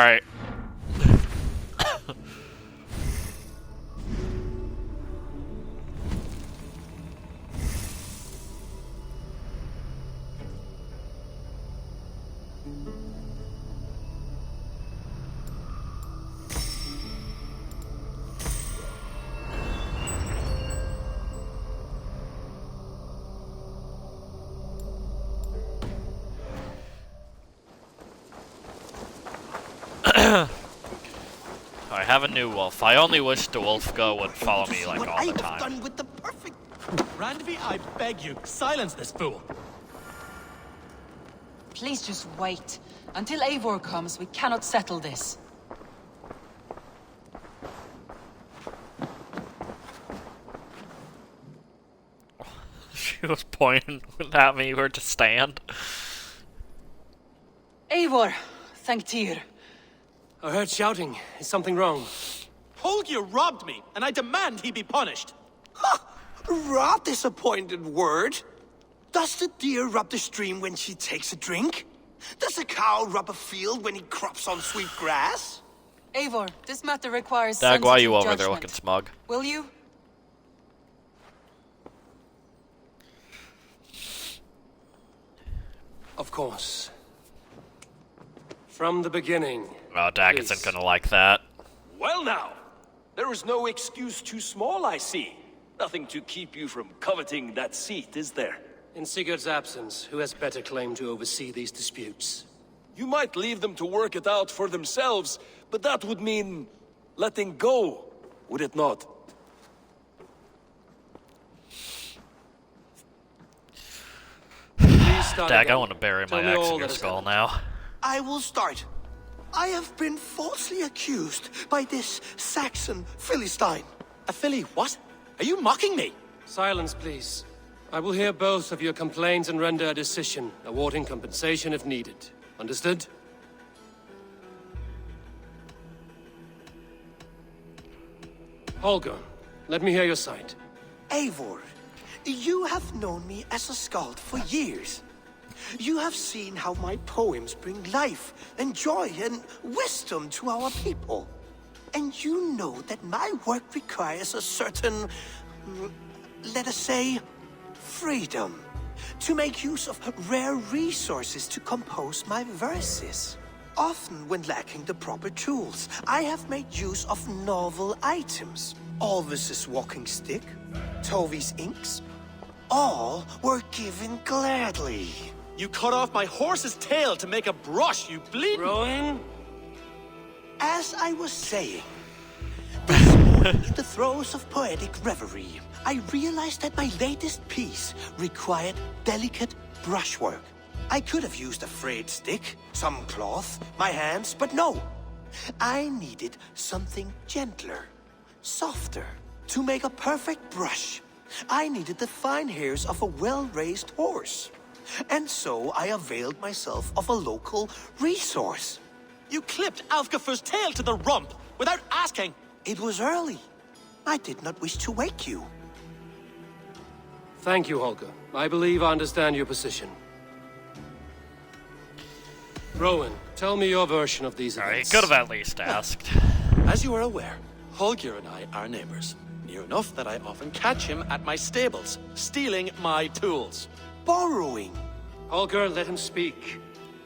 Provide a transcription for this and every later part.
Alright. I have a new wolf. I only wish the wolf girl would follow me like all the time. Done with the perfect... Randvi, I beg you, silence this fool. Please just wait. Until Eivor comes, we cannot settle this. She was pointing at me where to stand. Eivor, thank Tyr. I heard shouting. Is something wrong? Holger robbed me, and I demand he be punished. Rot disappointed word. Does the deer rub the stream when she takes a drink? Does a cow rub a field when he crops on sweet grass? Eivor, this matter requires Dag, why are you sensitive over there judgment. looking smug? Will you? Of course. From the beginning. Oh, Dag isn't gonna like that. Well now, there is no excuse too small, I see. Nothing to keep you from coveting that seat, is there? In Sigurd's absence, who has better claim to oversee these disputes? You might leave them to work it out for themselves, but that would mean letting go, would it not? Please start Dag, I again. want to bury Tell my me axe all in your that has skull happened. now. I will start. I have been falsely accused by this Saxon Philistine. A filly, what? Are you mocking me? Silence, please. I will hear both of your complaints and render a decision, awarding compensation if needed. Understood? Holger, let me hear your side. Eivor, you have known me as a skald for years. You have seen how my poems bring life and joy and wisdom to our people. And you know that my work requires a certain, let us say, freedom to make use of rare resources to compose my verses. Often when lacking the proper tools, I have made use of novel items. Alvis's walking stick, Tovi's inks, all were given gladly. You cut off my horse's tail to make a brush, you bleeding... Rowan? As I was saying, this morning in the throes of poetic reverie, I realized that my latest piece required delicate brushwork. I could have used a frayed stick, some cloth, my hands, but no. I needed something gentler, softer. To make a perfect brush, I needed the fine hairs of a well-raised horse. And so I availed myself of a local resource. You clipped Alfgafur's tail to the rump without asking. It was early. I did not wish to wake you. Thank you, Holger. I believe I understand your position. Rowan, tell me your version of these Alright, events. could have at least asked. As you are aware, Holger and I are neighbors. Near enough that I often catch him at my stables, stealing my tools. Borrowing. Holger, let him speak.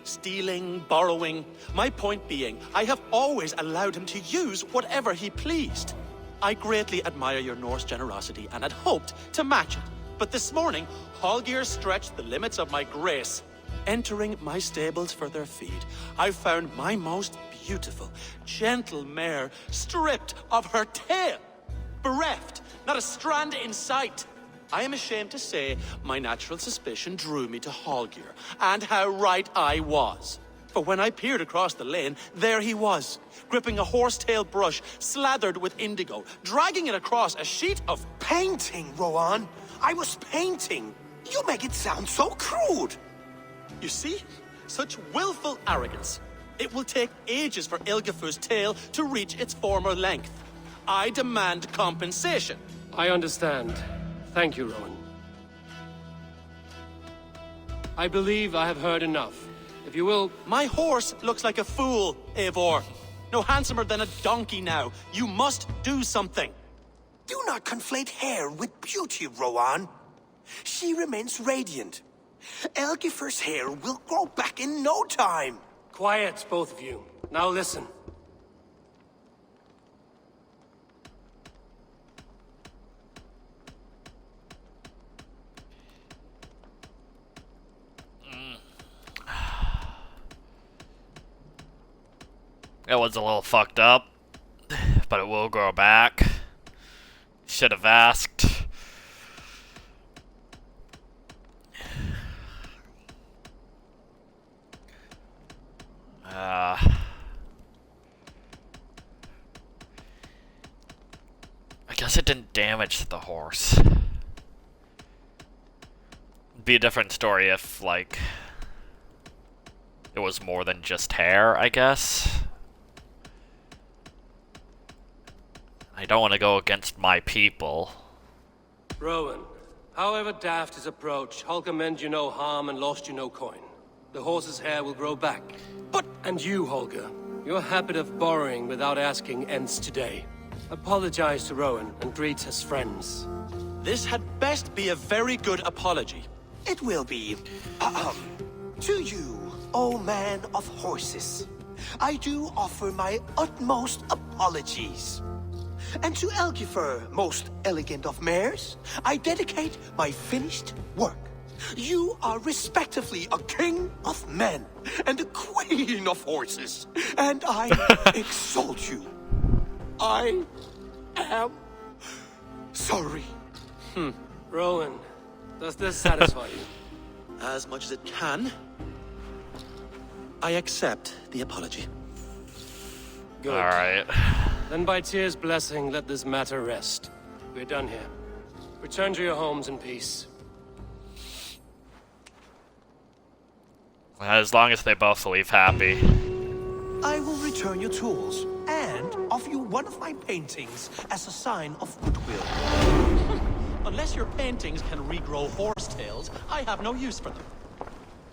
Stealing, borrowing. My point being, I have always allowed him to use whatever he pleased. I greatly admire your Norse generosity and had hoped to match it. But this morning, Holger stretched the limits of my grace. Entering my stables for their feed, I found my most beautiful, gentle mare stripped of her tail. Bereft, not a strand in sight. I am ashamed to say my natural suspicion drew me to Holger, and how right I was. For when I peered across the lane, there he was, gripping a horsetail brush slathered with indigo, dragging it across a sheet of... Painting, Rowan. I was painting. You make it sound so crude. You see? Such willful arrogance. It will take ages for Ilgafur's tail to reach its former length. I demand compensation. I understand. Thank you, Rowan. I believe I have heard enough. If you will... My horse looks like a fool, Eivor. No handsomer than a donkey now. You must do something. Do not conflate hair with beauty, Rowan. She remains radiant. Elgifer's hair will grow back in no time. Quiet, both of you. Now listen. It was a little fucked up, but it will grow back. Should have asked. I guess it didn't damage the horse. It'd be a different story if, like, it was more than just hair, I guess. I don't want to go against my people. Rowan, however daft his approach, Holger meant you no harm and lost you no coin. The horse's hair will grow back. But... And you, Holger, your habit of borrowing without asking ends today. Apologize to Rowan and greet as friends. This had best be a very good apology. It will be. To you, O man of horses, I do offer my utmost apologies. And to Elgifer, most elegant of mares, I dedicate my finished work. You are respectively a king of men and a queen of horses, and I exalt you. I am sorry. Rowan, does this satisfy you? As much as it can. I accept the apology. Good. Alright. Then by Tyr's blessing, let this matter rest. We're done here. Return to your homes in peace. As long as they both leave happy. I will return your tools and offer you one of my paintings as a sign of goodwill. Unless your paintings can regrow horsetails, I have no use for them.